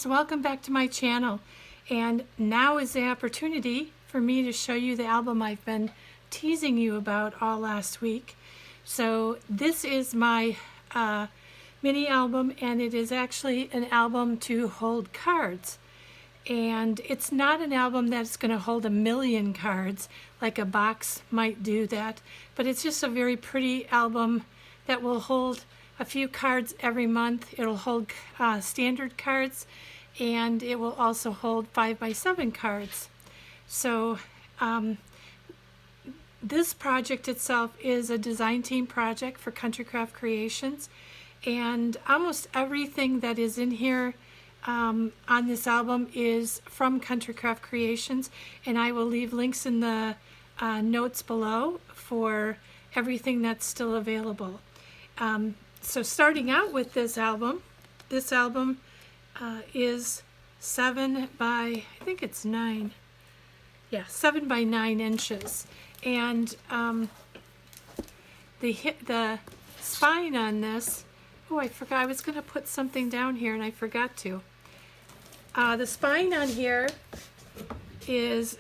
loves, welcome back to my channel. And now is the opportunity for me to show you the album I've been teasing you about all last week. So this is my mini album, and it is actually an album to hold cards. And it's not an album that's going to hold 1,000,000 cards like a box might do that, but it's just a very pretty album that will hold a few cards every month. It'll hold standard cards, and it will also hold 5x7 cards. So this project itself is a design team project for Country Craft Creations, and almost everything that is in here on this album is from Country Craft Creations, and I will leave links in the notes below for everything that's still available. So starting out with this album is 7 by, I think it's 9. Yeah, 7 by 9 inches. And the spine on this, oh, I forgot, I was going to put something down here and I forgot to. The spine on here is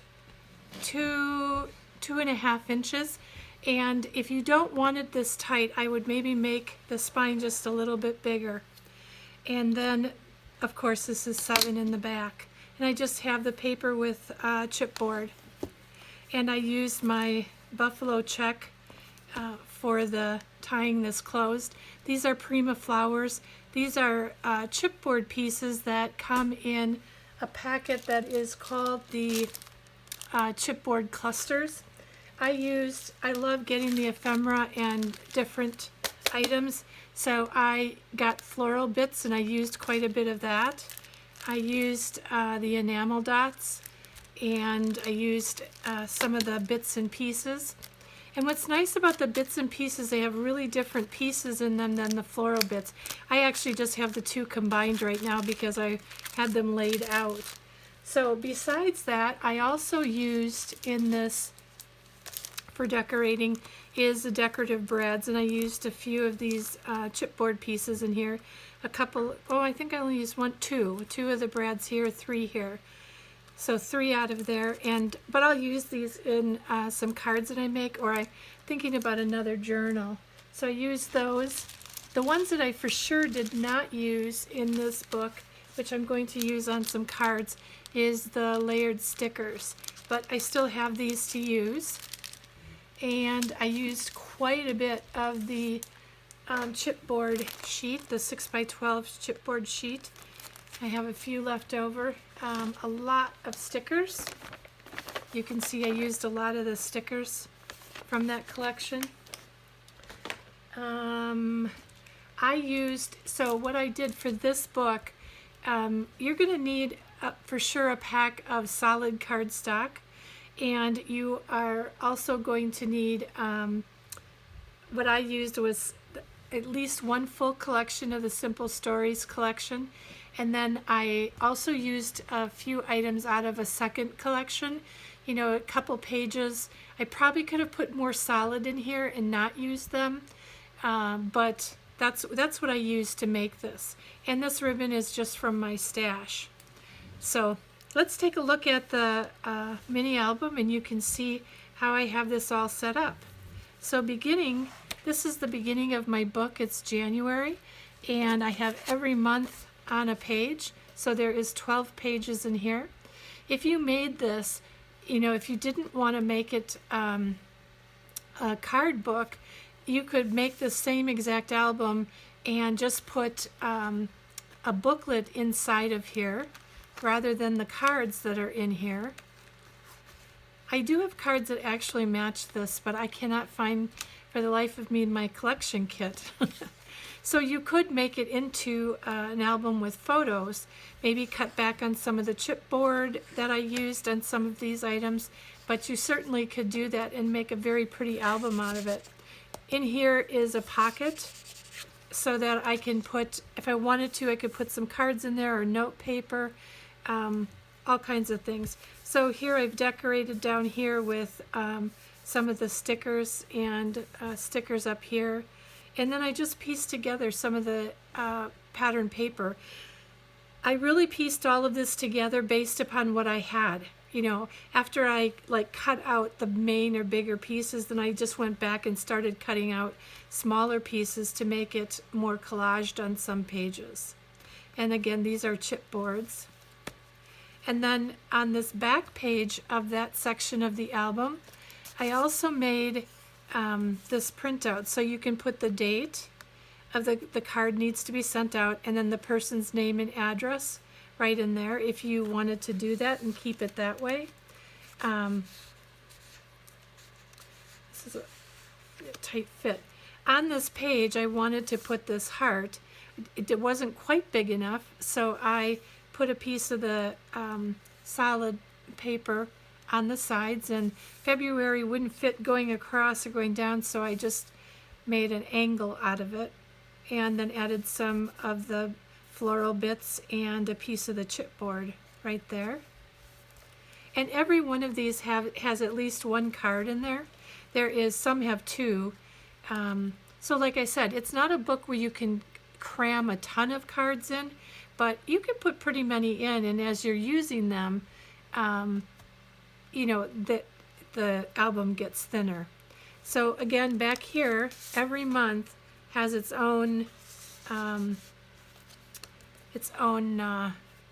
2.5 inches. And if you don't want it this tight, I would maybe make the spine just a little bit bigger. And then, of course, this is 7 in the back. And I just have the paper with chipboard. And I used my buffalo check for the tying this closed. These are Prima flowers. These are chipboard pieces that come in a packet that is called the chipboard clusters. I love getting the ephemera and different items, so I got floral bits and I used quite a bit of that. I used the enamel dots, and I used some of the bits and pieces. And what's nice about the bits and pieces, they have really different pieces in them than the floral bits. I actually just have the two combined right now because I had them laid out. So besides that, I also used in this for decorating is the Decorative Brads, and I used a few of these chipboard pieces in here. A couple, I think I only used two of the brads here, 3 here. So 3 out of there, but I'll use these in some cards that I make, or I'm thinking about another journal. So I used those. The ones that I for sure did not use in this book, which I'm going to use on some cards, is the layered stickers. But I still have these to use. And I used quite a bit of the chipboard sheet, the 6x12 chipboard sheet. I have a few left over. A lot of stickers. You can see I used a lot of the stickers from that collection. So what I did for this book, you're going to need for sure a pack of solid cardstock. And you are also going to need, what I used was at least 1 full collection of the Simple Stories collection. And then I also used a few items out of a second collection, a couple pages. I probably could have put more solid in here and not used them, but that's what I used to make this. And this ribbon is just from my stash. So let's take a look at the mini album, and you can see how I have this all set up. So this is the beginning of my book. It's January, and I have every month on a page. So there is 12 pages in here. If you made this, if you didn't want to make it a card book, you could make the same exact album and just put a booklet inside of here, rather than the cards that are in here. I do have cards that actually match this, but I cannot find for the life of me in my collection kit. So you could make it into an album with photos, maybe cut back on some of the chipboard that I used on some of these items, but you certainly could do that and make a very pretty album out of it. In here is a pocket so that I can put, if I wanted to, I could put some cards in there or note paper. All kinds of things. So here I've decorated down here with some of the stickers and stickers up here, and then I just pieced together some of the pattern paper. I really pieced all of this together based upon what I had. You know, after I like cut out the main or bigger pieces, then I just went back and started cutting out smaller pieces to make it more collaged on some pages. And again, these are chipboards. And then on this back page of that section of the album, I also made this printout, so you can put the date of the card needs to be sent out, and then the person's name and address right in there if you wanted to do that and keep it that way. This is a tight fit. On this page, I wanted to put this heart. It wasn't quite big enough, so I put a piece of the solid paper on the sides, and February wouldn't fit going across or going down, so I just made an angle out of it and then added some of the floral bits and a piece of the chipboard right there. And every one of these has at least one card in there. Some have two. So like I said, it's not a book where you can cram a ton of cards in, but you can put pretty many in, and as you're using them, you know, the album gets thinner. So again, back here, every month has its own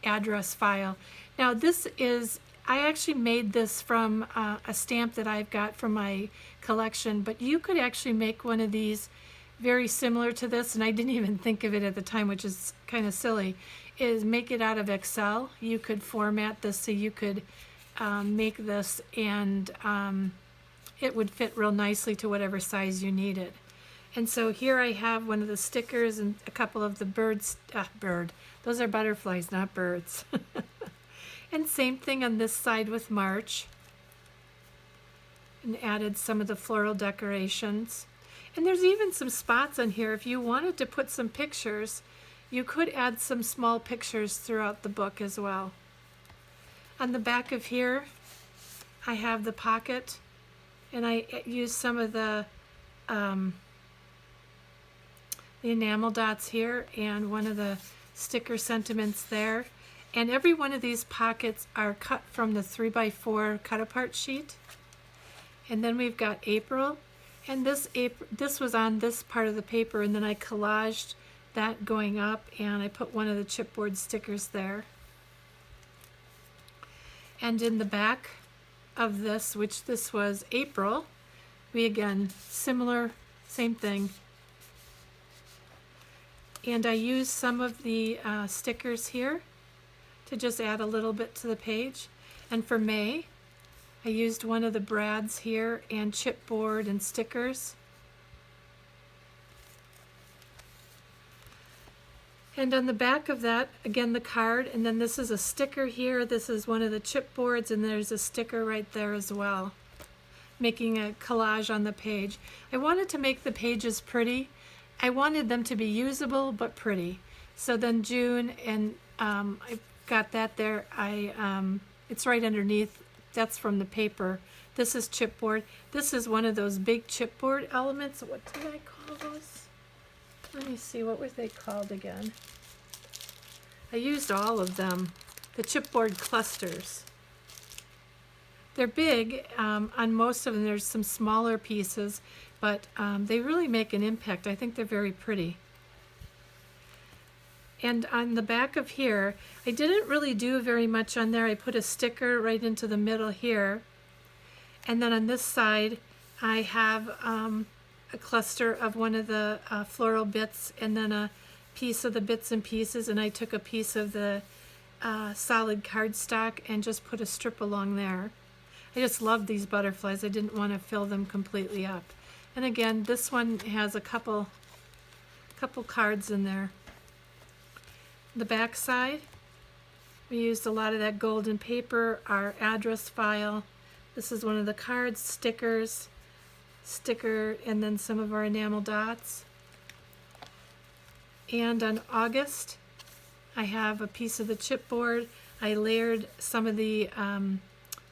address file. Now I actually made this from a stamp that I've got from my collection, but you could actually make one of these very similar to this, and I didn't even think of it at the time, which is kind of silly, is make it out of Excel. You could format this so you could make this, and it would fit real nicely to whatever size you needed. And so here I have one of the stickers and a couple of the those are butterflies, not birds. And same thing on this side with March, and added some of the floral decorations. And there's even some spots on here. If you wanted to put some pictures, you could add some small pictures throughout the book as well. On the back of here, I have the pocket, and I used some of the enamel dots here and one of the sticker sentiments there. And every one of these pockets are cut from the 3x4 cut apart sheet. And then we've got April, and this was on this part of the paper, and then I collaged that going up, and I put one of the chipboard stickers there. And in the back of this, which this was April, we again, same thing. And I used some of the stickers here to just add a little bit to the page. And for May, I used one of the brads here and chipboard and stickers. And on the back of that, again, the card, and then this is a sticker here. This is one of the chipboards, and there's a sticker right there as well, making a collage on the page. I wanted to make the pages pretty. I wanted them to be usable but pretty. So then June, and I got that there. It's right underneath. That's from the paper. This is chipboard. This is one of those big chipboard elements. What did I call those? Let me see, what were they called again? I used all of them. The chipboard clusters. They're big on most of them. There's some smaller pieces, but they really make an impact. I think they're very pretty. And on the back of here, I didn't really do very much on there. I put a sticker right into the middle here. And then on this side, I have a cluster of one of the floral bits, and then a piece of the bits and pieces, and I took a piece of the solid cardstock and just put a strip along there. I just love these butterflies. I didn't want to fill them completely up. And again, this one has a couple cards in there. The back side, we used a lot of that golden paper, our address file. This is one of the cards, stickers, sticker, and then some of our enamel dots. And on August, I have a piece of the chipboard. I layered some of the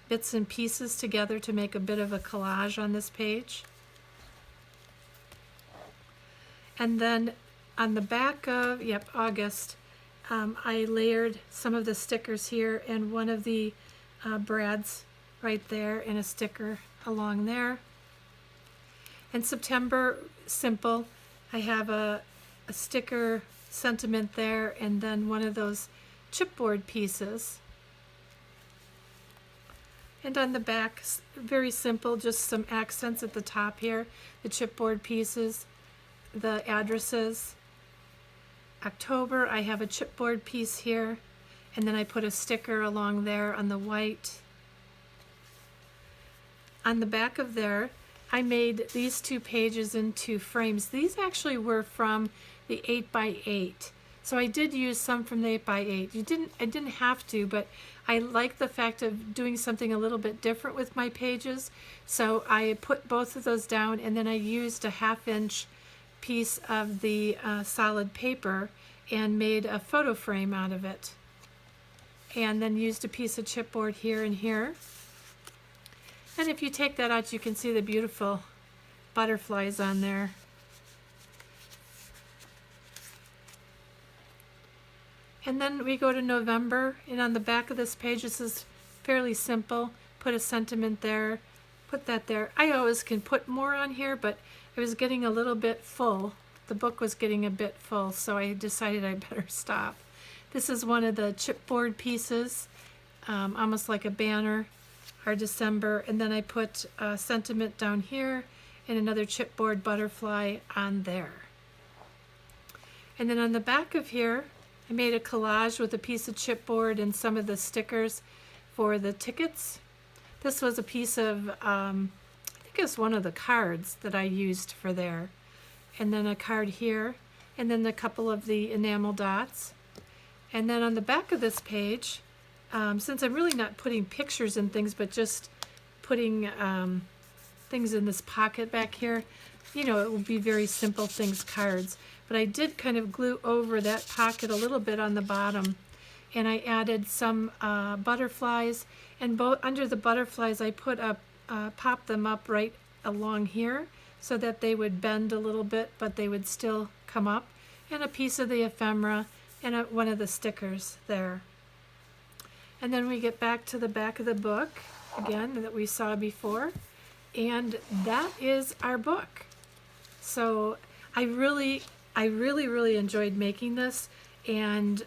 bits and pieces together to make a bit of a collage on this page. And then on the back of, August, I layered some of the stickers here and one of the brads right there and a sticker along there. And September, simple. I have a sticker sentiment there and then one of those chipboard pieces. And on the back, very simple, just some accents at the top here, the chipboard pieces, the addresses. October, I have a chipboard piece here, and then I put a sticker along there on the white. On the back of there, I made these 2 pages into frames. These actually were from the 8x8. So I did use some from the 8x8. I didn't have to, but I like the fact of doing something a little bit different with my pages. So I put both of those down, and then I used a 1/2-inch piece of the solid paper and made a photo frame out of it. And then used a piece of chipboard here and here. And if you take that out, you can see the beautiful butterflies on there. And then we go to November, and on the back of this page, this is fairly simple. Put a sentiment there, put that there. I always can put more on here, but it was getting a little bit full. The book was getting a bit full, so I decided I better stop. This is one of the chipboard pieces, almost like a banner, our December, and then I put a sentiment down here and another chipboard butterfly on there. And then on the back of here, I made a collage with a piece of chipboard and some of the stickers for the tickets. This was a piece of, I think it was one of the cards that I used for there. And then a card here, and then a couple of the enamel dots. And then on the back of this page, since I'm really not putting pictures and things, but just putting things in this pocket back here, you know, it will be very simple things, cards. But I did kind of glue over that pocket a little bit on the bottom, and I added some butterflies, and under the butterflies I put up, popped them up right along here so that they would bend a little bit, but they would still come up, and a piece of the ephemera and one of the stickers there. And then we get back to the back of the book again that we saw before, and that is our book. So I really enjoyed making this, and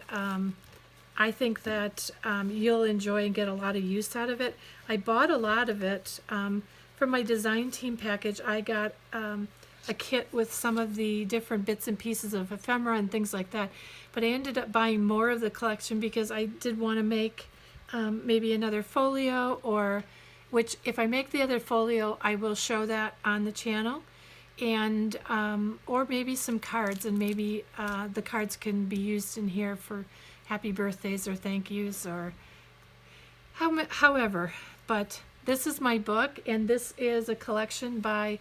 I think that you'll enjoy and get a lot of use out of it. I bought a lot of it from my design team package. I got a kit with some of the different bits and pieces of ephemera and things like that, but I ended up buying more of the collection because I did want to make maybe another folio, or which if I make the other folio I will show that on the channel, and or maybe some cards, and maybe the cards can be used in here for happy birthdays or thank yous or however. But this is my book, and this is a collection by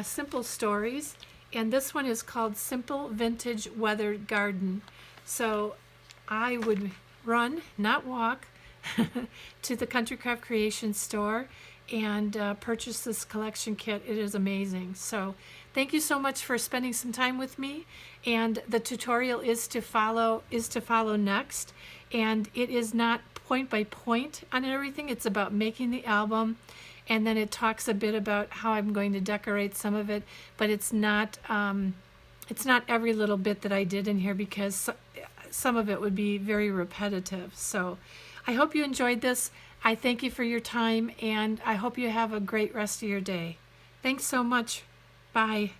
Simple Stories, and this one is called Simple Vintage Weathered Garden. So I would run, not walk, to the Country Craft Creation store and purchase this collection kit. It is amazing. So thank you so much for spending some time with me, and the tutorial is to follow next, and it is not point by point on everything. It's about making the album, and then it talks a bit about how I'm going to decorate some of it, but it's not every little bit that I did in here because some of it would be very repetitive. So I hope you enjoyed this. I thank you for your time, and I hope you have a great rest of your day. Thanks so much. Bye.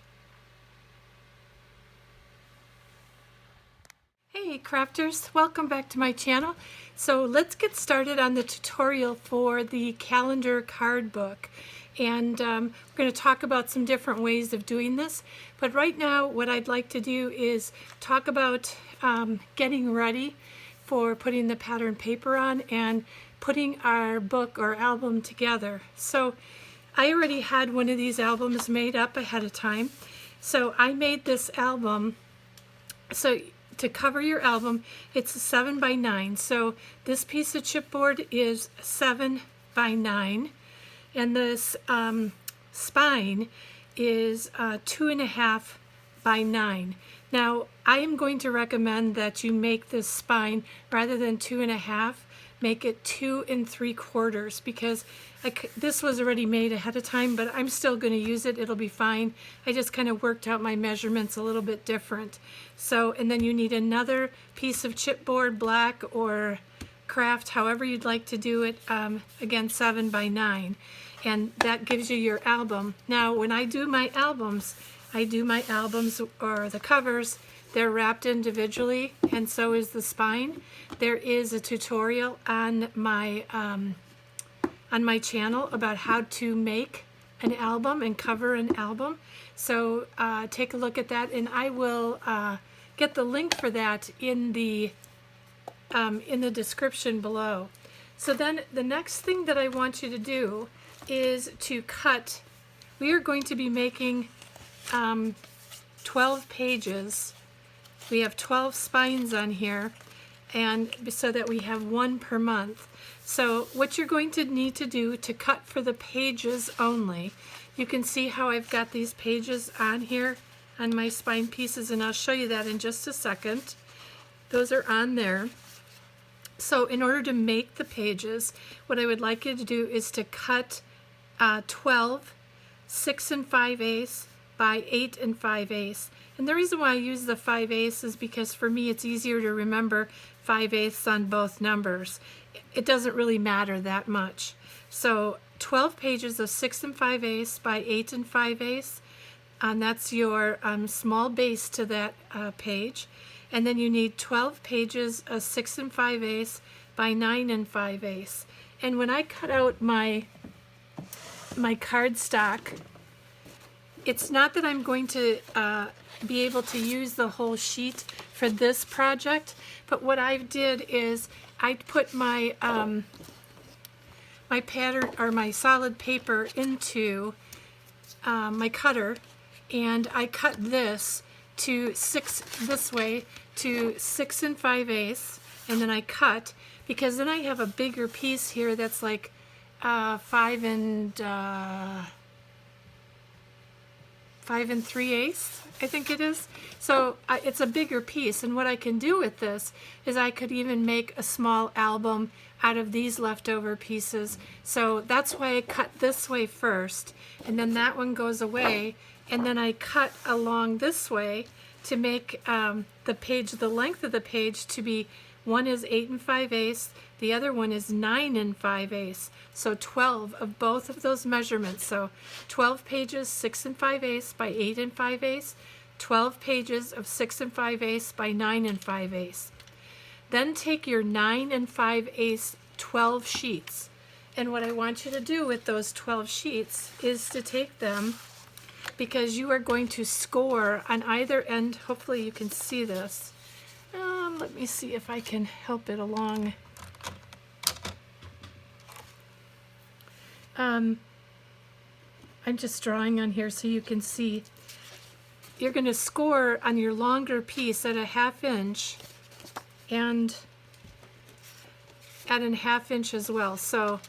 Hey crafters, welcome back to my channel. So let's get started on the tutorial for the calendar card book. And we're going to talk about some different ways of doing this. But right now what I'd like to do is talk about getting ready for putting the pattern paper on and putting our book or album together. So I already had one of these albums made up ahead of time. So I made this album. So to cover your album, it's a 7x9. So this piece of chipboard is 7x9, and this spine is 2.5 by 9. Now, I am going to recommend that you make this spine, rather than 2.5, make it 2 3/4, because this was already made ahead of time, but I'm still going to use it. It'll be fine. I just kind of worked out my measurements a little bit different. So, and then you need another piece of chipboard, black or craft, however you'd like to do it. Again, 7 by 9. And that gives you your album. Now, when I do my albums, or the covers, they're wrapped individually, and so is the spine. There is a tutorial on my channel about how to make an album and cover an album. So take a look at that, and I will get the link for that in the description below. So then the next thing that I want you to do is to cut. We are going to be making 12 pages. We have 12 spines on here, and so that we have one per month. So what you're going to need to do to cut for the pages only, you can see how I've got these pages on here on my spine pieces, and I'll show you that in just a second. Those are on there. So in order to make the pages, what I would like you to do is to cut 12 6 5/8 by 8 5/8. And the reason why I use the 5/8 is because for me it's easier to remember 5/8 on both numbers. It doesn't really matter that much. So 12 pages of 6 5/8 by 8 5/8, and that's your small base to that page. And then you need 12 pages of 6 5/8 by 9 5/8. And when I cut out my cardstock, it's not that I'm going to be able to use the whole sheet for this project, but what I did is I put my my pattern, or my solid paper, into my cutter, and I cut this to 6 this way to 6 5/8, and then I cut, because then I have a bigger piece here that's like 5 3/8, I think it is. So it's a bigger piece, and what I can do with this is I could even make a small album out of these leftover pieces. So that's why I cut this way first, and then that one goes away, and then I cut along this way to make the length of the page to be, one is 8 5/8, the other one is 9 5/8. So 12 of both of those measurements. So 12 pages 6 5/8 by 8 5/8, 12 pages of 6 5/8 by 9 5/8. Then take your 9 5/8 12 sheets. And what I want you to do with those 12 sheets is to take them, because you are going to score on either end. Hopefully you can see this. Let me see if I can help it along. I'm just drawing on here so you can see. You're going to score on your longer piece at a 1/2 inch and at a 1/2 inch as well. So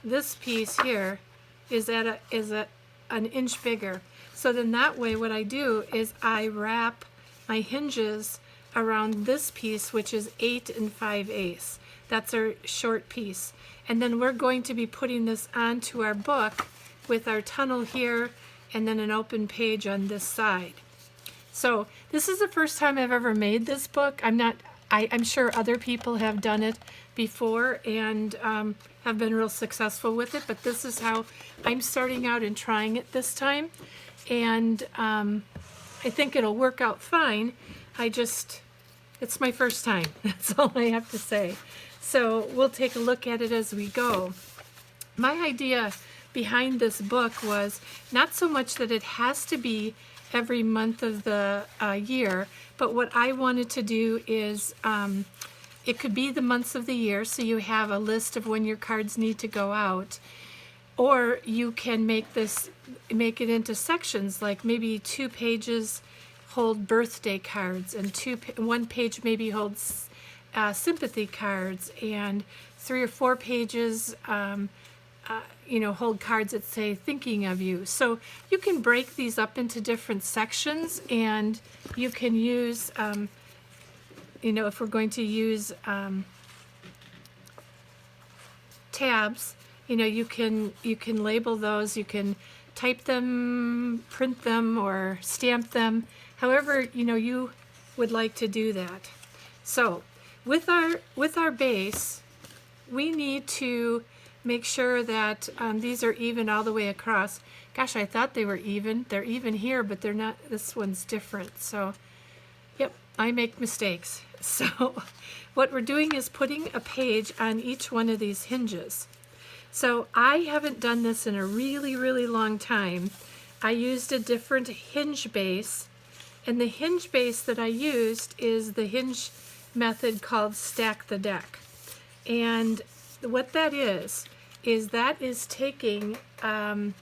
this piece here is an inch bigger. So then that way what I do is I wrap my hinges around this piece, which is 8 5/8. That's our short piece. And then we're going to be putting this onto our book with our tunnel here and then an open page on this side. So this is the first time I've ever made this book. I'm sure other people have done it before and have been real successful with it, but this is how I'm starting out and trying it this time. And I think it'll work out fine. It's my first time. That's all I have to say. So we'll take a look at it as we go. My idea behind this book was not so much that it has to be every month of the year, but what I wanted to do is it could be the months of the year, so you have a list of when your cards need to go out, or you can make it into sections, like maybe 2 pages hold birthday cards, and 1 page maybe holds sympathy cards, and 3 or 4 pages you know, hold cards that say thinking of you. So you can break these up into different sections, and you can use, you know, if we're going to use tabs, you know, you can label those, you can type them, print them, or stamp them, however, you know, you would like to do that. So with our base, we need to make sure that these are even all the way across. Gosh, I thought they were even. They're even here, but they're not. This one's different. So, yep, I make mistakes. So what we're doing is putting a page on each one of these hinges. So I haven't done this in a really, really long time. I used a different hinge base, and the hinge base that I used is the hinge method called Stack the Deck. And what that is that is taking, cutting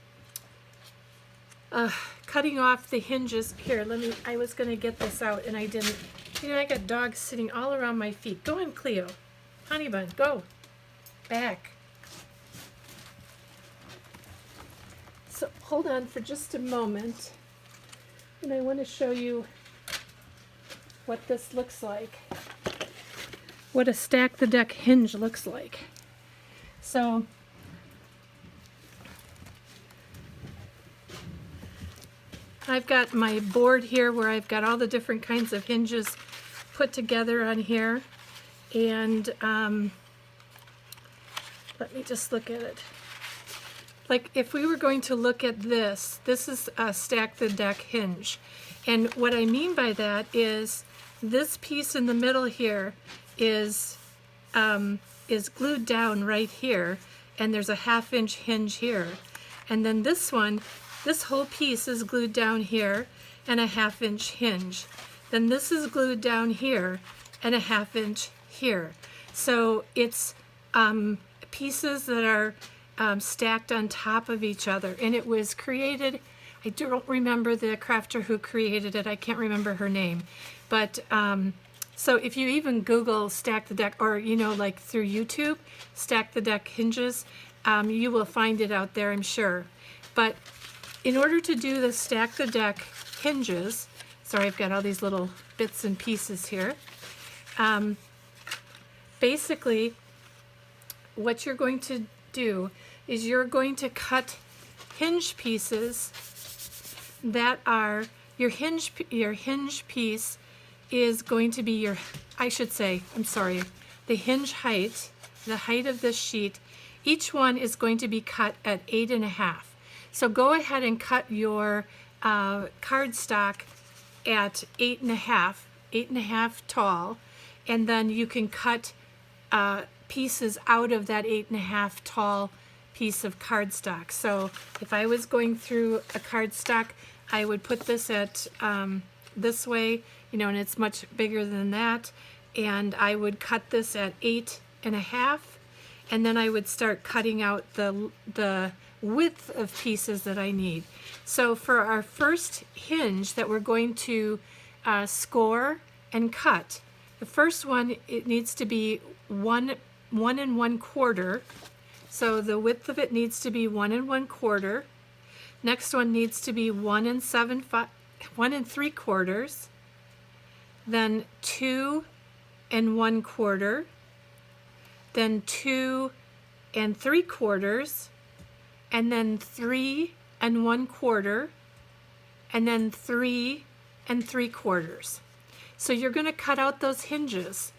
off the hinges. Here, I was gonna get this out and I didn't. You know, I got dogs sitting all around my feet. Go on, Cleo. Honey bun, go. Back. So hold on for just a moment. And I want to show you what this looks like. What a Stack the Deck hinge looks like. So I've got my board here where I've got all the different kinds of hinges put together on here, and let me just look at it. Like if we were going to look at this is a Stack the Deck hinge, and what I mean by that is this piece in the middle here is glued down right here, and there's a 1/2 inch hinge here, and then this one, this whole piece is glued down here and a 1/2 inch hinge. Then this is glued down here and a 1/2 inch here. So it's pieces that are stacked on top of each other, and it was created, I don't remember the crafter who created it, I can't remember her name, but so if you even Google Stack the Deck, or you know, like through YouTube, Stack the Deck hinges, you will find it out there, I'm sure. But in order to do the Stack the Deck hinges, sorry, I've got all these little bits and pieces here. Basically, what you're going to do is you're going to cut hinge pieces that are, your hinge piece is going to be your, I should say, I'm sorry, the hinge height, the height of this sheet, each one is going to be cut at 8.5. So go ahead and cut your cardstock at 8.5 tall, and then you can cut pieces out of that 8.5 tall piece of cardstock. So if I was going through a cardstock, I would put this at this way, you know, and it's much bigger than that, and I would cut this at 8.5, and then I would start cutting out the width of pieces that I need. So for our first hinge that we're going to score and cut, the first one, it needs to be 1 1/4. So the width of it needs to be 1 1/4. Next one needs to be 1 3/4. Then 2 1/4. Then 2 3/4. And then 3 1/4. And then 3 3/4. So you're going to cut out those hinges,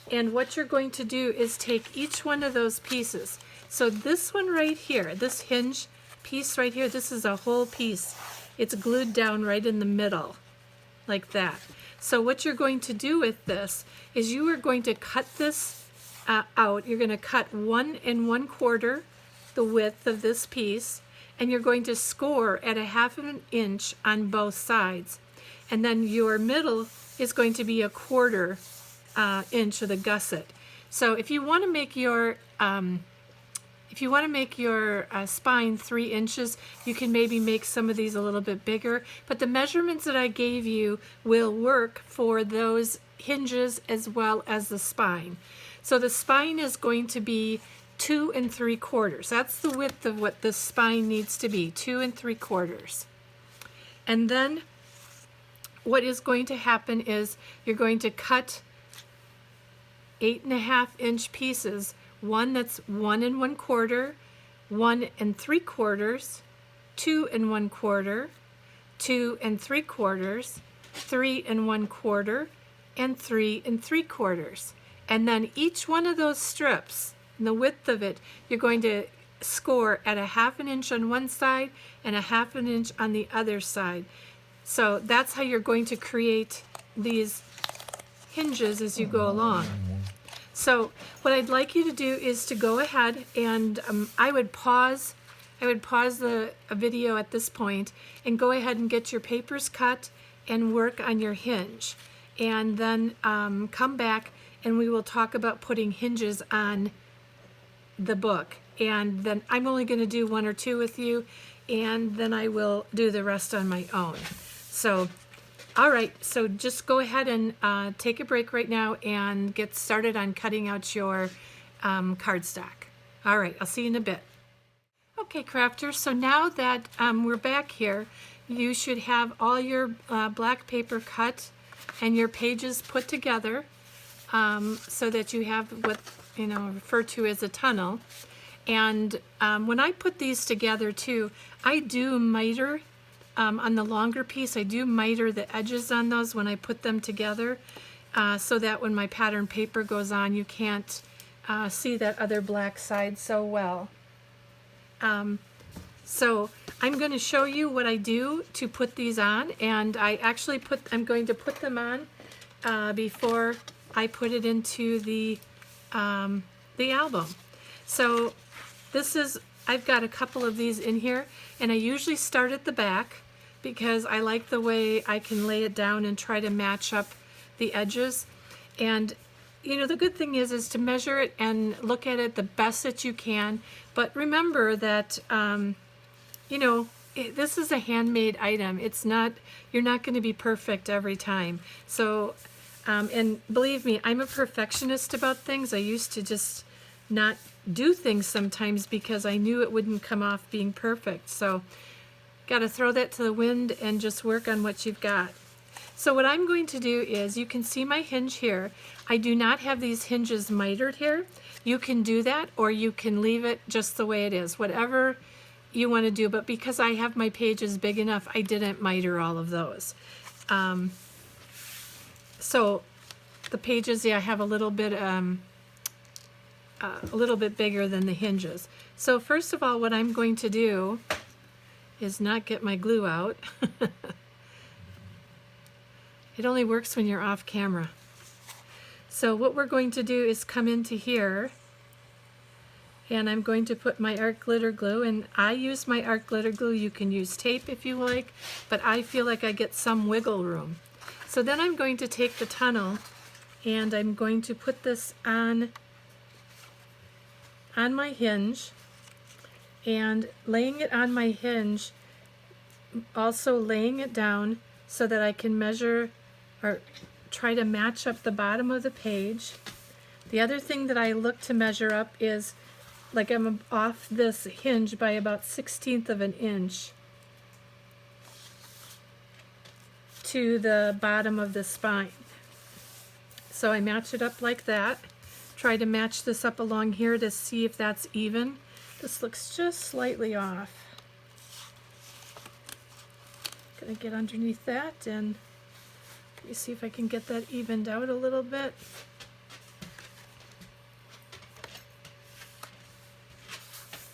and what you're going to do is take each one of those pieces. So this one right here, this hinge piece right here, this is a whole piece. It's glued down right in the middle, like that. So what you're going to do with this is you are going to cut this out. You're going to cut 1 1/4 the width of this piece, and you're going to score at a 1/2 inch on both sides. And then your middle is going to be a 1/4 inch of the gusset. So if you want to make your spine 3 inches, you can maybe make some of these a little bit bigger, but the measurements that I gave you will work for those hinges as well as the spine. So the spine is going to be 2 3/4. That's the width of what this spine needs to be, 2 3/4. And then what is going to happen is you're going to cut 8.5-inch pieces, one that's 1 1/4, 1 3/4, 2 1/4, 2 3/4, 3 1/4, and 3 3/4. And then each one of those strips, and the width of it, you're going to score at 1/2 inch on one side and 1/2 inch on the other side. So that's how you're going to create these hinges as you go along. So what I'd like you to do is to go ahead and I would pause the video at this point and go ahead and get your papers cut and work on your hinge. And then come back and we will talk about putting hinges on the book. And then I'm only going to do 1 or 2 with you, and then I will do the rest on my own. So, all right, so just go ahead and take a break right now and get started on cutting out your cardstock. All right, I'll see you in a bit. Okay, crafters, so now that we're back here, you should have all your black paper cut and your pages put together so that you have what referred to as a tunnel. And when I put these together too, I do miter on the longer piece. I do miter the edges on those when I put them together so that when my pattern paper goes on, you can't see that other black side so well. So I'm going to show you what I do to put these on, and I'm going to put them on before I put it into the album. So I've got a couple of these in here, and I usually start at the back because I like the way I can lay it down and try to match up the edges. And the good thing is to measure it and look at it the best that you can. But remember that this is a handmade item. You're not going to be perfect every time. So and believe me, I'm a perfectionist about things. I used to just not do things sometimes because I knew it wouldn't come off being perfect. So got to throw that to the wind and just work on what you've got. So what I'm going to do is, you can see my hinge here. I do not have these hinges mitered here. You can do that, or you can leave it just the way it is, whatever you want to do. But because I have my pages big enough, I didn't miter all of those. So the pages, I have a little bit bigger than the hinges. So first of all, what I'm going to do is not get my glue out. It only works when you're off camera. So what we're going to do is come into here, and I'm going to put my art glitter glue, and I use my art glitter glue. You can use tape if you like, but I feel like I get some wiggle room. So then I'm going to take the tunnel and I'm going to put this on my hinge, and laying it on my hinge, also laying it down so that I can measure or try to match up the bottom of the page. The other thing that I look to measure up is, like, I'm off this hinge by about 1/16 of an inch to the bottom of the spine. So I match it up like that. Try to match this up along here to see if that's even. This looks just slightly off. Gonna get underneath that, and let me see if I can get that evened out a little bit.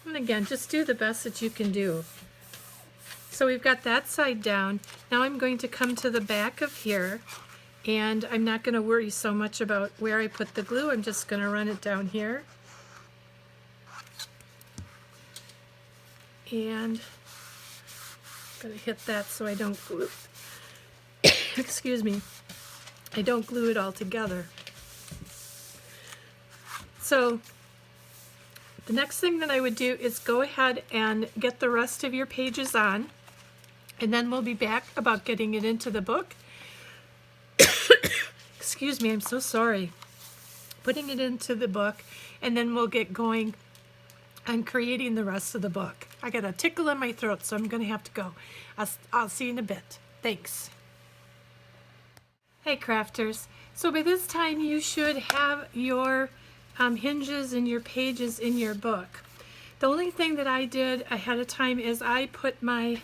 And again, just do the best that you can do. So we've got that side down. Now I'm going to come to the back of here, and I'm not going to worry so much about where I put the glue. I'm just going to run it down here. And I'm going to hit that so I don't glue. Excuse me. I don't glue it all together. So the next thing that I would do is go ahead and get the rest of your pages on, and then we'll be back about getting it into the book. Excuse me, I'm so sorry. Putting it into the book, and then we'll get going on creating the rest of the book. I got a tickle in my throat, so I'm going to have to go. I'll see you in a bit. Thanks. Hey crafters. So by this time you should have your hinges and your pages in your book. The only thing that I did ahead of time is I put my,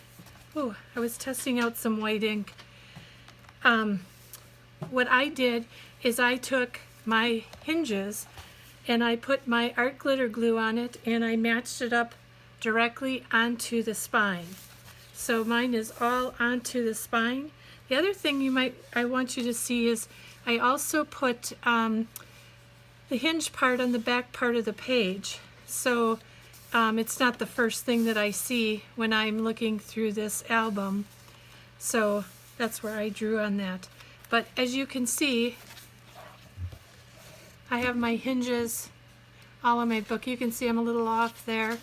I was testing out some white ink. What I did is I took my hinges and I put my art glitter glue on it and I matched it up directly onto the spine. So mine is all onto the spine. The other thing I want you to see is I also put the hinge part on the back part of the page. So it's not the first thing that I see when I'm looking through this album. So that's where I drew on that. But as you can see, I have my hinges all in my book. You can see I'm a little off there.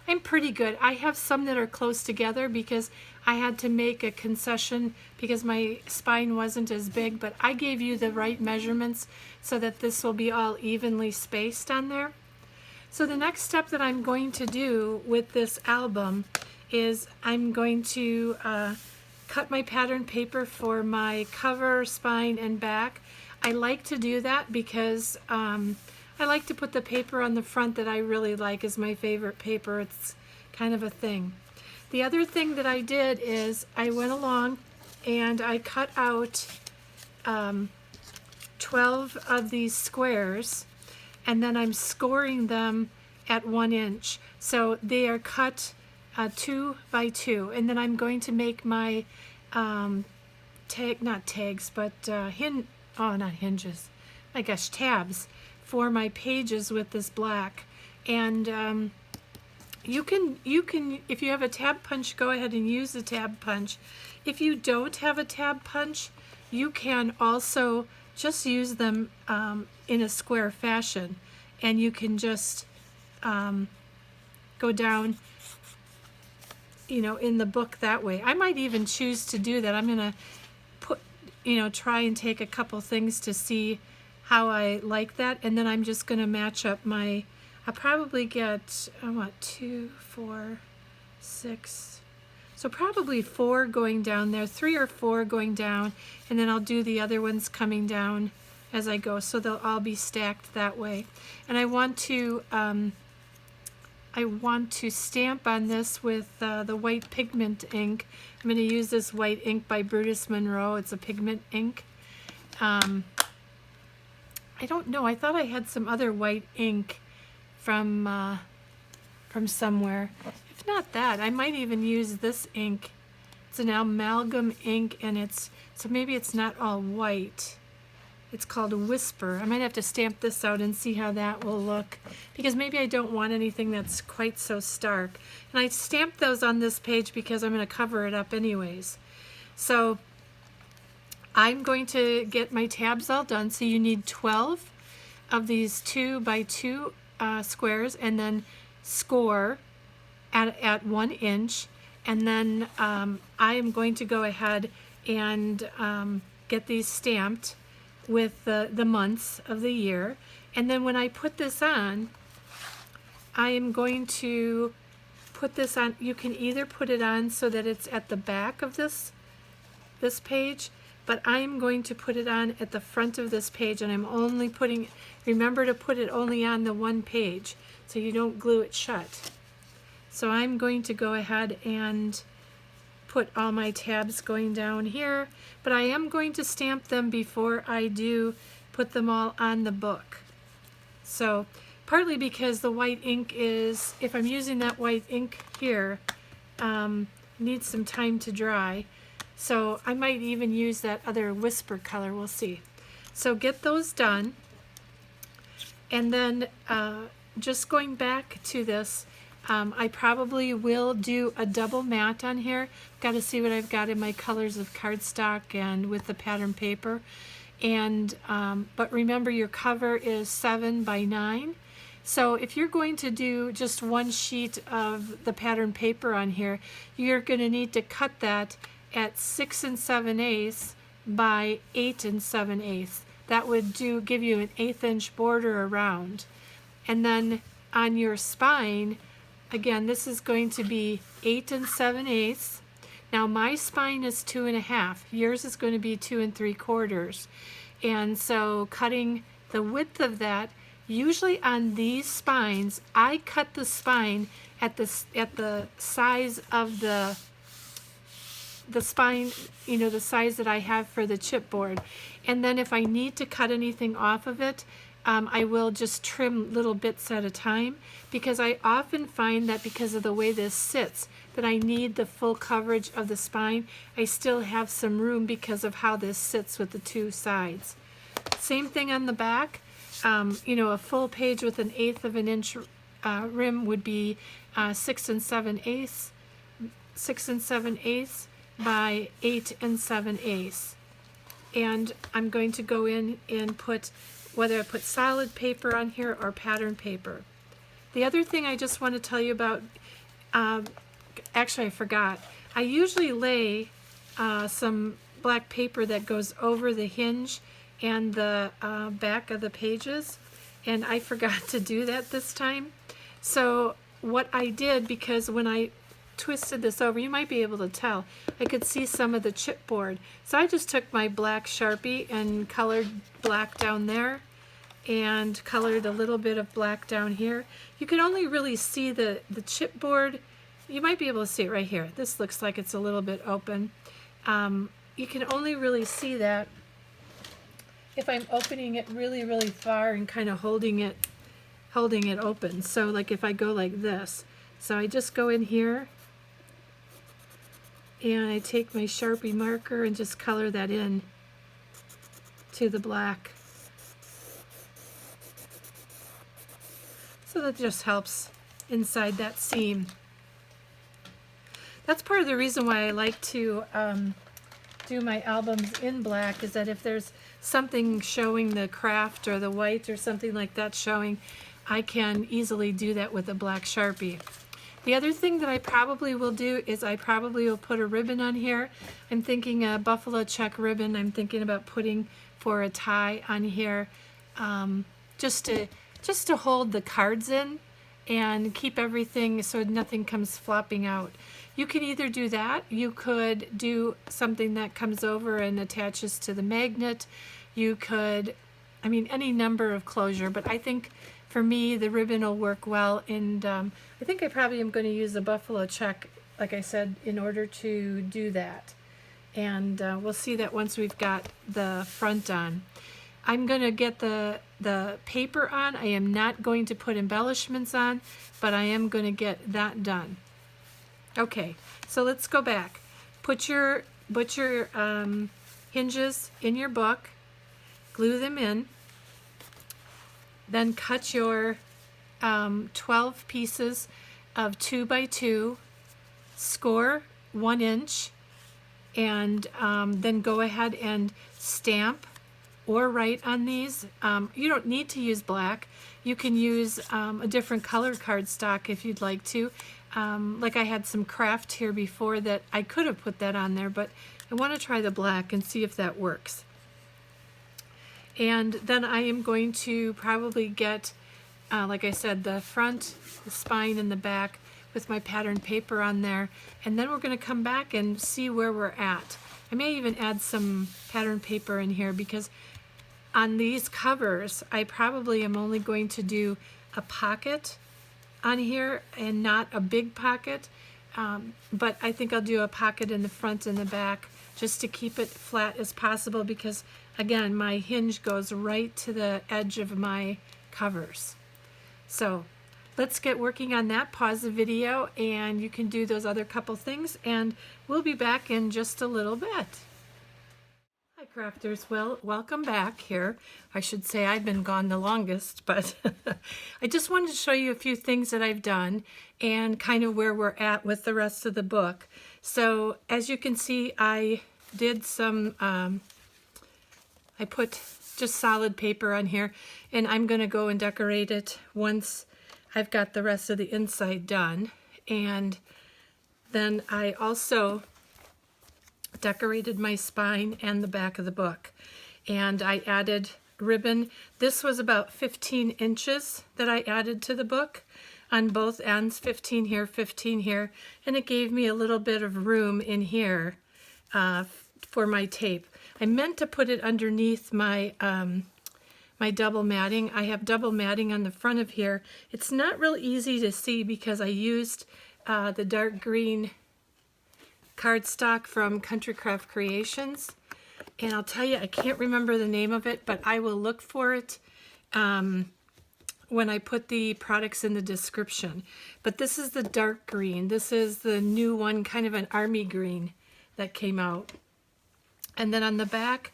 I'm pretty good. I have some that are close together because I had to make a concession because my spine wasn't as big, but I gave you the right measurements so that this will be all evenly spaced on there. So the next step that I'm going to do with this album is I'm going to cut my pattern paper for my cover, spine, and back. I like to do that because I like to put the paper on the front that I really like is my favorite paper. It's kind of a thing. The other thing that I did is I went along and I cut out 12 of these squares, and then I'm scoring them at 1 inch. So they are cut 2 by 2, and then I'm going to make my not tags, but not hinges, my gosh, tabs for my pages with this black. And you can if you have a tab punch, go ahead and use the tab punch. If you don't have a tab punch, you can also just use them in a square fashion, and you can just go down, in the book that way. I might even choose to do that. I'm gonna put, try and take a couple things to see how I like that, and then I'm just gonna match up my, I'll probably get, 2, 4, 6, so probably 4 going down there, 3 or 4 going down, and then I'll do the other ones coming down as I go, so they'll all be stacked that way. And I want to stamp on this with the white pigment ink. I'm going to use this white ink by Brutus Monroe. It's a pigment ink. I don't know. I thought I had some other white ink from somewhere. If not that, I might even use this ink. It's an amalgam ink, and so maybe it's not all white. It's called a Whisper. I might have to stamp this out and see how that will look, because maybe I don't want anything that's quite so stark. And I stamped those on this page because I'm going to cover it up anyways. So I'm going to get my tabs all done. So you need 12 of these 2 by 2 squares, and then score at 1 inch. And then I am going to go ahead and get these stamped with the months of the year. And then when I put this on, I am going to put this on. You can either put it on so that it's at the back of this page, but I'm going to put it on at the front of this page, and I'm only putting, remember to put it only on the one page so you don't glue it shut. So I'm going to go ahead and put all my tabs going down here, but I am going to stamp them before I do put them all on the book. So partly because the white ink is, if I'm using that white ink here, needs some time to dry. So I might even use that other Whisper color, we'll see. So get those done, and then just going back to this, I probably will do a double mat on here. Got to see what I've got in my colors of cardstock and with the pattern paper. And but remember, your cover is 7 by 9. So if you're going to do just one sheet of the pattern paper on here, you're going to need to cut that at 6 7/8 by 8 7/8. That would give you an 1/8 inch border around. And then on your spine, again, this is going to be 8 7/8. Now my spine is 2 1/2. Yours is going to be 2 3/4. And so cutting the width of that, usually on these spines, I cut the spine at the size of the spine, you know, the size that I have for the chipboard. And then if I need to cut anything off of it, I will just trim little bits at a time, because I often find that because of the way this sits, that I need the full coverage of the spine. I still have some room because of how this sits with the two sides. Same thing on the back. You know, a full page with 1/8 of an inch rim would be 6 7/8, 6 7/8 by 8 7/8. And I'm going to go in and put, whether I put solid paper on here or pattern paper. The other thing I just want to tell you about, actually I forgot, I usually lay some black paper that goes over the hinge and the back of the pages, and I forgot to do that this time. So what I did, because when I twisted this over, you might be able to tell, I could see some of the chipboard. So I just took my black Sharpie and colored black down there and colored a little bit of black down here. You can only really see the chipboard. You might be able to see it right here. This looks like it's a little bit open. You can only really see that if I'm opening it really, really far and kind of holding it open. So like if I go like this, so I just go in here and I take my Sharpie marker and just color that in to the black. So that just helps inside that seam. That's part of the reason why I like to do my albums in black, is that if there's something showing the craft or the white or something like that showing, I can easily do that with a black Sharpie. The other thing that I probably will do is I probably will put a ribbon on here. I'm thinking a buffalo check ribbon. I'm thinking about putting for a tie on here, just to hold the cards in and keep everything so nothing comes flopping out. You can either do that, you could do something that comes over and attaches to the magnet. You could, I mean, any number of closure, but I think for me the ribbon will work well, and I think I probably am going to use a buffalo check, like I said, in order to do that. And we'll see that once we've got the front on. I'm going to get the paper on. I am not going to put embellishments on, but I am going to get that done. Okay, so let's go back. Put your hinges in your book, glue them in, then cut your 12 pieces of 2 by 2, score 1 inch, and then go ahead and stamp or write on these. You don't need to use black. You can use a different color cardstock if you'd like to. Like I had some craft here before that I could have put that on there, but I want to try the black and see if that works. And then I am going to probably get, like I said, the front, the spine, and the back with my pattern paper on there. And then we're going to come back and see where we're at. I may even add some pattern paper in here, because on these covers, I probably am only going to do a pocket on here and not a big pocket, but I think I'll do a pocket in the front and the back just to keep it flat as possible, because again, my hinge goes right to the edge of my covers. So let's get working on that. Pause the video and you can do those other couple things, and we'll be back in just a little bit. Hi crafters, well, welcome back here. I should say I've been gone the longest, but I just wanted to show you a few things that I've done and kind of where we're at with the rest of the book. So as you can see, I did some, I put just solid paper on here, and I'm going to go and decorate it once I've got the rest of the inside done. And then I also decorated my spine and the back of the book, and I added ribbon. This was about 15 inches that I added to the book, on both ends, 15 here, 15 here, and it gave me a little bit of room in here for my tape. I meant to put it underneath my my double matting. I have double matting on the front of here. It's not real easy to see because I used the dark green cardstock from Country Craft Creations, and I'll tell you, I can't remember the name of it, but I will look for it when I put the products in the description. But this is the dark green. This is the new one, kind of an army green that came out. And then on the back,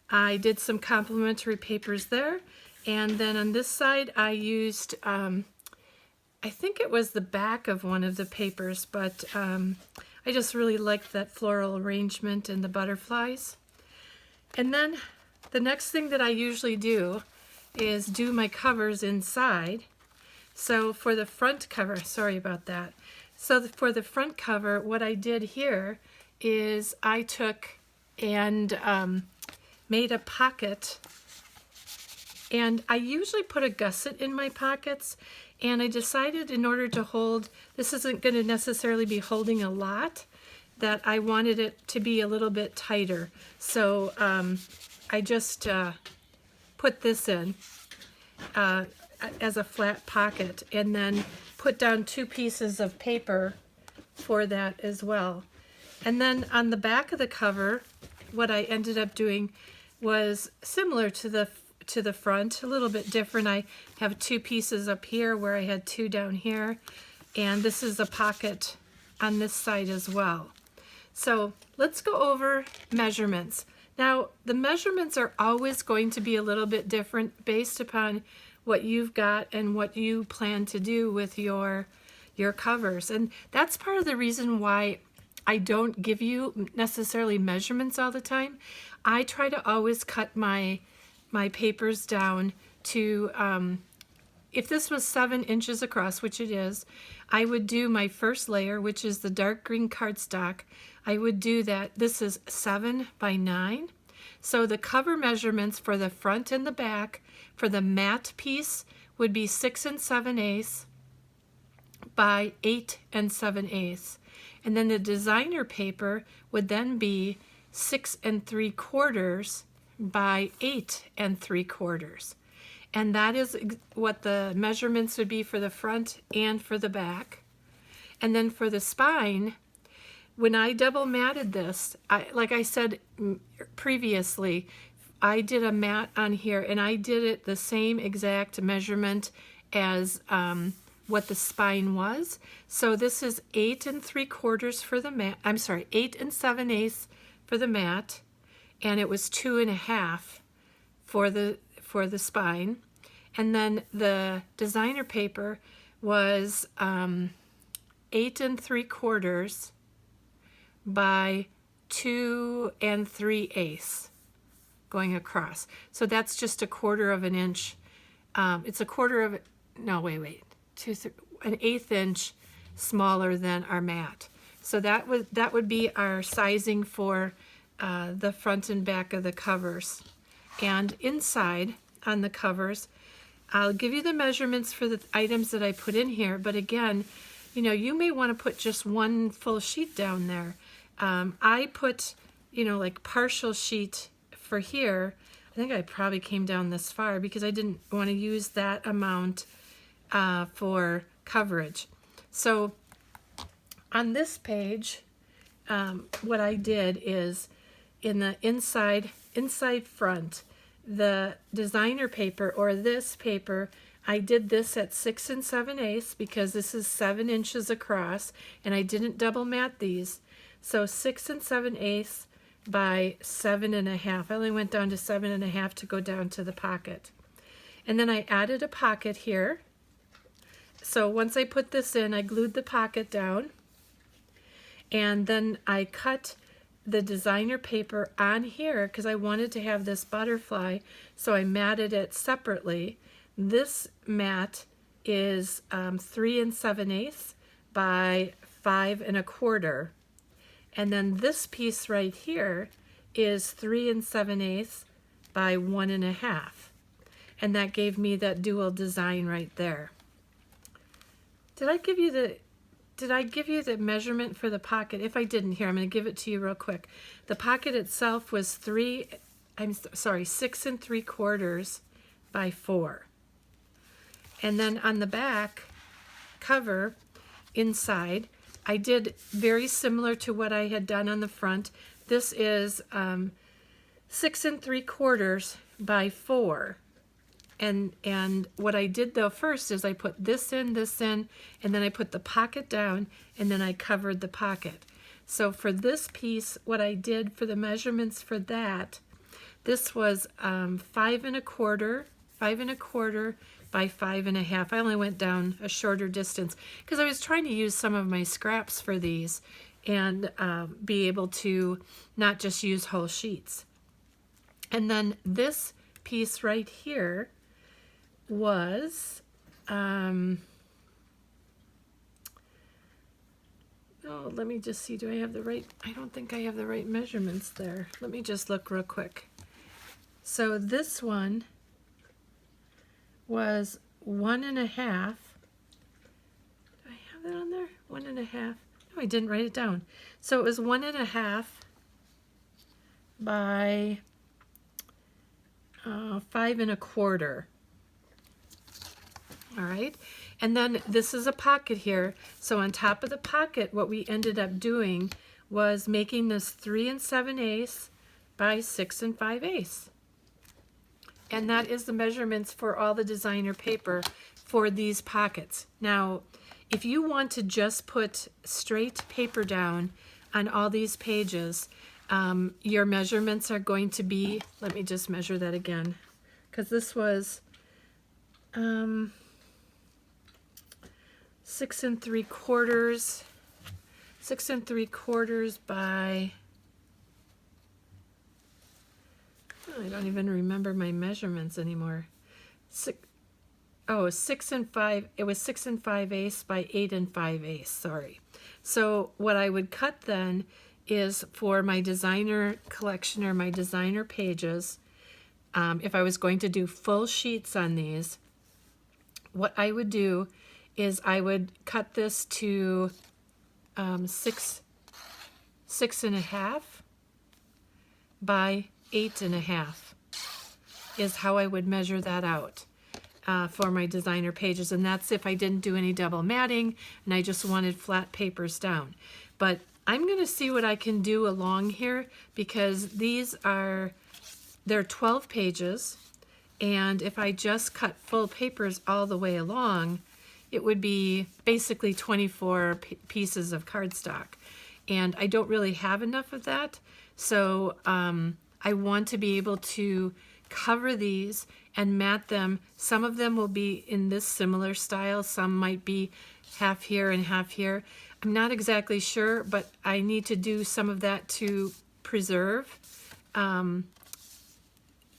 I did some complimentary papers there. And then on this side, I used, I think it was the back of one of the papers, but I just really liked that floral arrangement and the butterflies. And then the next thing that I usually do is do my covers inside. So for the front cover, sorry about that. So for the front cover, what I did here is I took and made a pocket, and I usually put a gusset in my pockets, and I decided in order to hold, this isn't going to necessarily be holding a lot, that I wanted it to be a little bit tighter. So I just put this in as a flat pocket, and then put down 2 pieces of paper for that as well. And then on the back of the cover, what I ended up doing was similar to the front, a little bit different. I have 2 pieces up here where I had 2 down here, and this is a pocket on this side as well. So let's go over measurements. Now, the measurements are always going to be a little bit different based upon what you've got and what you plan to do with your covers. And that's part of the reason why I don't give you necessarily measurements all the time. I try to always cut my papers down to, if this was 7 inches across, which it is, I would do my first layer, which is the dark green cardstock. I would do that. This is 7 by 9. So the cover measurements for the front and the back for the matte piece would be 6 7/8 by 8 7/8. And then the designer paper would then be 6 3/4 by 8 3/4. And that is what the measurements would be for the front and for the back. And then for the spine, when I double matted this, like I said previously, I did a mat on here, and I did it the same exact measurement as what the spine was. So this is 8 3/4 for the mat. I'm sorry, 8 7/8 for the mat, and it was 2.5 for the spine. And then the designer paper was 8 3/4 by 2 3/8 going across. So that's just 1/4 of an inch. It's 1/4 of, no, wait, an 1/8 inch smaller than our mat. So that would be our sizing for the front and back of the covers. And inside on the covers, I'll give you the measurements for the items that I put in here, but again, you know, you may want to put just 1 full sheet down there. I put, you know, like partial sheet for here. I think I probably came down this far because I didn't want to use that amount for coverage. So on this page, what I did is in the inside front, the designer paper, or this paper, I did this at 6 7/8 because this is 7 inches across, and I didn't double mat these. So 6 7/8 by 7.5. I only went down to 7.5 to go down to the pocket. And then I added a pocket here. So once I put this in, I glued the pocket down, and then I cut the designer paper on here because I wanted to have this butterfly, so I matted it separately. This mat is 3 7/8 by 5 1/4, and then this piece right here is 3 7/8 by 1 1/2, and that gave me that dual design right there. Did I give you the measurement for the pocket? If I didn't, here, I'm going to give it to you real quick. The pocket itself was 6 3/4 by 4. And then on the back cover inside, I did very similar to what I had done on the front. This is 6 3/4 by 4. And what I did though first is I put this in, and then I put the pocket down, and then I covered the pocket. So for this piece, what I did for the measurements for that, this was 5 1/4 by 5 1/2. I only went down a shorter distance because I was trying to use some of my scraps for these and be able to not just use whole sheets. And then this piece right here was oh, let me just see, do I have the right, I don't think I have the right measurements there. Let me just look real quick. So this one was 1 1/2. Do I have that on there? 1 1/2. No, I didn't write it down. So it was 1 1/2 by 5 1/4. All right, and then this is a pocket here. So on top of the pocket, what we ended up doing was making this 3 7/8 by 6 5/8. And that is the measurements for all the designer paper for these pockets. Now, if you want to just put straight paper down on all these pages, your measurements are going to be, let me just measure that again, because this was 6 3/4 by, oh, I don't even remember my measurements anymore. 6 5, it was 6 5/8 by 8 5/8, sorry. So what I would cut then is for my designer collection or my designer pages, if I was going to do full sheets on these, what I would do is I would cut this to 6 1/2 by 8 1/2 is how I would measure that out for my designer pages. And that's if I didn't do any double matting and I just wanted flat papers down. But I'm going to see what I can do along here, because they're 12 pages, and if I just cut full papers all the way along, it would be basically 24 pieces of cardstock, and I don't really have enough of that. So I want to be able to cover these and mat them. Some of them will be in this similar style, some might be half here and half here. I'm not exactly sure, but I need to do some of that to preserve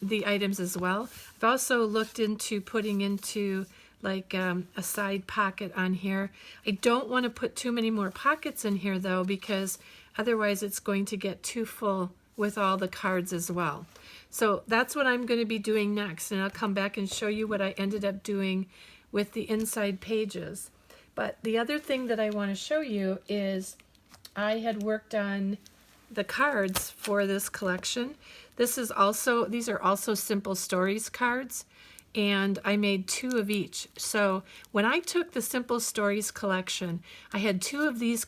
the items as well. I've also looked into putting into like a side pocket on here. I don't want to put too many more pockets in here though, because otherwise it's going to get too full with all the cards as well. So that's what I'm going to be doing next, and I'll come back and show you what I ended up doing with the inside pages. But the other thing that I want to show you is I had worked on the cards for this collection. These are also Simple Stories cards, and I made 2 of each. So when I took the Simple Stories collection, I had 2 of these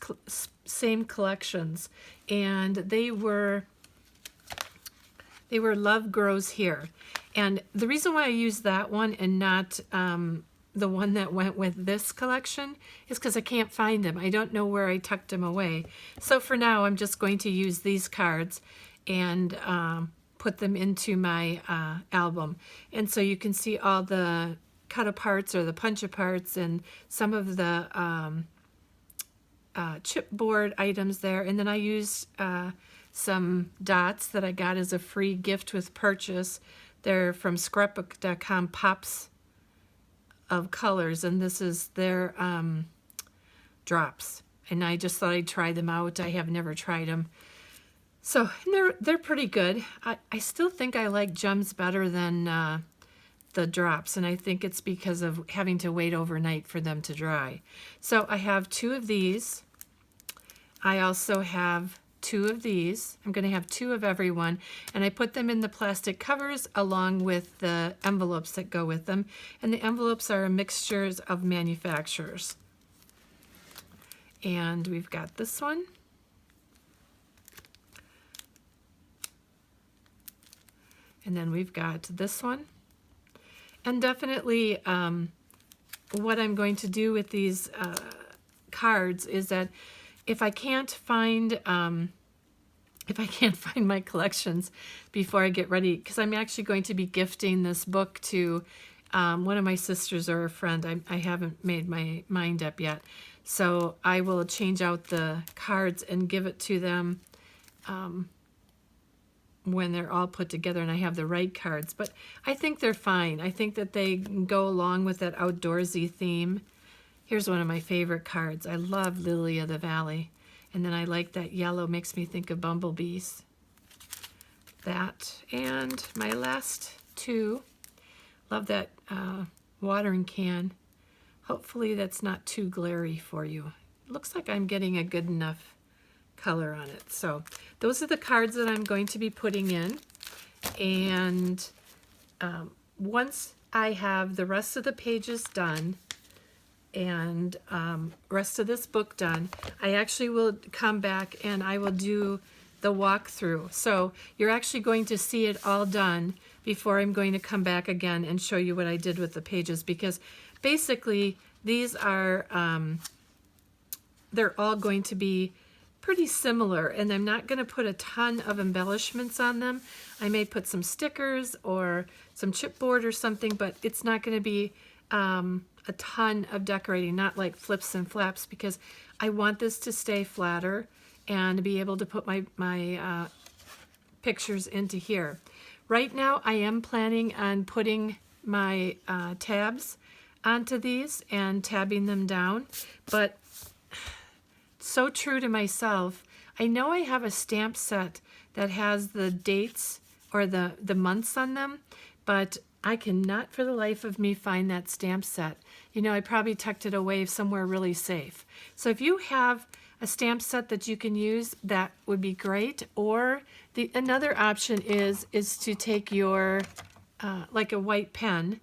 same collections, and they were Love Grows Here. And the reason why I used that one and not the one that went with this collection is because I can't find them. I don't know where I tucked them away. So for now, I'm just going to use these cards and put them into my album. And so you can see all the cut aparts or the punch aparts and some of the chipboard items there. And then I used some dots that I got as a free gift with purchase. They're from scrapbook.com, Pops of Colors, and this is their drops. And I just thought I'd try them out. I have never tried them. So they're pretty good. I still think I like gems better than the drops, and I think it's because of having to wait overnight for them to dry. So I have 2 of these. I also have 2 of these. I'm going to have 2 of every one, and I put them in the plastic covers along with the envelopes that go with them, and the envelopes are a mixture of manufacturers. And we've got this one. And then we've got this one. And definitely what I'm going to do with these cards is that if I can't find my collections before I get ready, because I'm actually going to be gifting this book to one of my sisters or a friend. I haven't made my mind up yet. So I will change out the cards and give it to them when they're all put together and I have the right cards. But I think they're fine. I think that they go along with that outdoorsy theme. Here's one of my favorite cards. I love Lily of the Valley. And then I like that yellow, makes me think of bumblebees. That, and my last 2. Love that watering can. Hopefully that's not too glary for you. It looks like I'm getting a good enough color on it. So those are the cards that I'm going to be putting in. And once I have the rest of the pages done and rest of this book done, I actually will come back and I will do the walkthrough. So you're actually going to see it all done before I'm going to come back again and show you what I did with the pages, because basically these are they're all going to be pretty similar, and I'm not going to put a ton of embellishments on them. I may put some stickers or some chipboard or something, but it's not going to be a ton of decorating, not like flips and flaps, because I want this to stay flatter and be able to put my pictures into here. Right now I am planning on putting my tabs onto these and tabbing them down, but so true to myself, I know I have a stamp set that has the dates or the months on them, but I cannot for the life of me find that stamp set. You know, I probably tucked it away somewhere really safe. So if you have a stamp set that you can use, that would be great. Or another option is to take your like a white pen,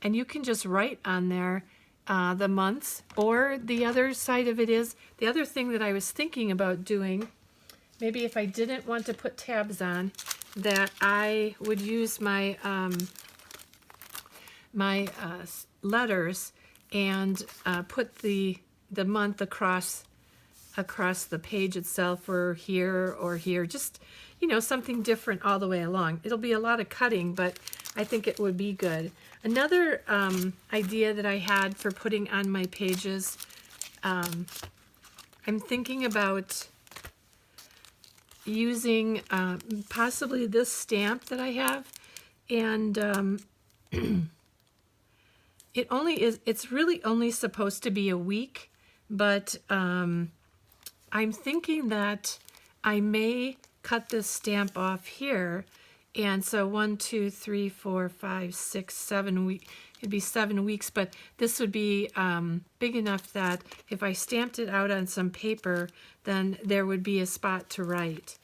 and you can just write on there the months. Or the other side of it is, the other thing that I was thinking about doing, maybe if I didn't want to put tabs on, that I would use my letters and put the month across the page itself, or here, just, you know, something different all the way along. It'll be a lot of cutting, but I think it would be good. Another idea that I had for putting on my pages, I'm thinking about using possibly this stamp that I have, and it's really only supposed to be a week, but I'm thinking that I may cut this stamp off here, and so 1, 2, 3, 4, 5, 6, 7 weeks. It'd be 7 weeks, but this would be big enough that if I stamped it out on some paper, then there would be a spot to write.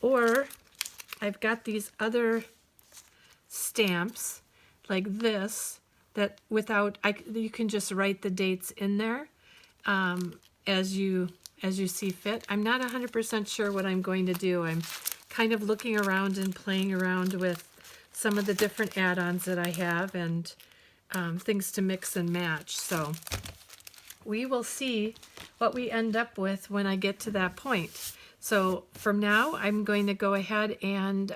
Or I've got these other stamps like this that you can just write the dates in there as you see fit. I'm not 100% sure what I'm going to do. I'm kind of looking around and playing around with some of the different add-ons that I have, and things to mix and match. So we will see what we end up with when I get to that point. So from now, I'm going to go ahead and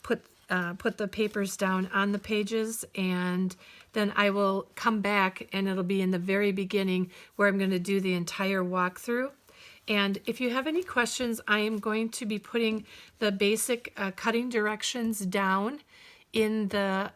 put the papers down on the pages, and then I will come back and it'll be in the very beginning where I'm going to do the entire walkthrough. And if you have any questions, I am going to be putting the basic cutting directions down in the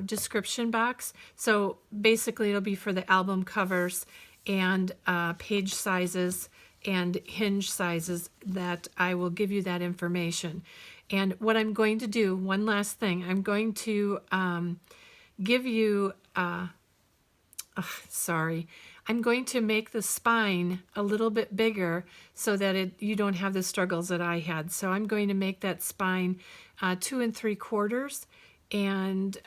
description box. So basically it'll be for the album covers and page sizes and hinge sizes, that I will give you that information. And what I'm going to do, one last thing, I'm going to give you, sorry, I'm going to make the spine a little bit bigger so that you don't have the struggles that I had. So I'm going to make that spine 2 3/4, and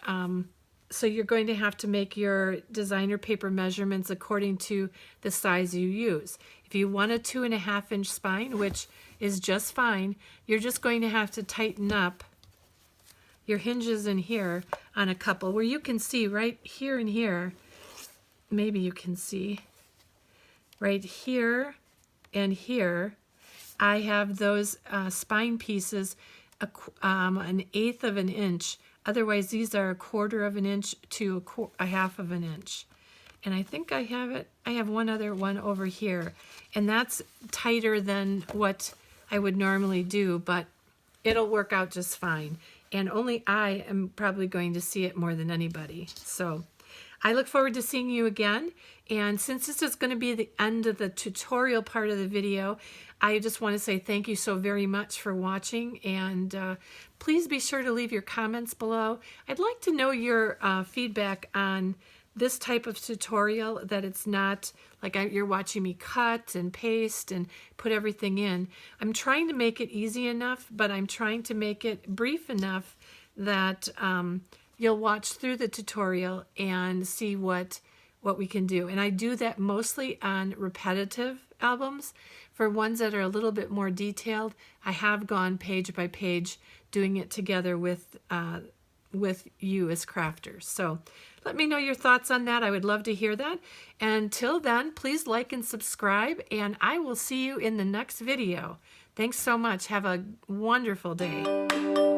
so you're going to have to make your designer paper measurements according to the size you use. If you want a 2.5 inch spine, which is just fine, you're just going to have to tighten up your hinges in here on a couple where you can see right here and here. Maybe you can see right here and here. I have those spine pieces an 1/8 of an inch. Otherwise, these are 1/4 of an inch to a 1/2 of an inch. And I think I have it. I have one other one over here, and that's tighter than what I would normally do, but it'll work out just fine. And only I am probably going to see it more than anybody. So I look forward to seeing you again. And since this is going to be the end of the tutorial part of the video, I just want to say thank you so very much for watching. And please be sure to leave your comments below. I'd like to know your feedback on this type of tutorial, that it's not like you're watching me cut and paste and put everything in. I'm trying to make it easy enough, but I'm trying to make it brief enough that you'll watch through the tutorial and see what we can do. And I do that mostly on repetitive albums. For ones that are a little bit more detailed, I have gone page by page doing it together with you as crafters. So let me know your thoughts on that. I would love to hear that. Until then, please like and subscribe, and I will see you in the next video. Thanks so much. Have a wonderful day.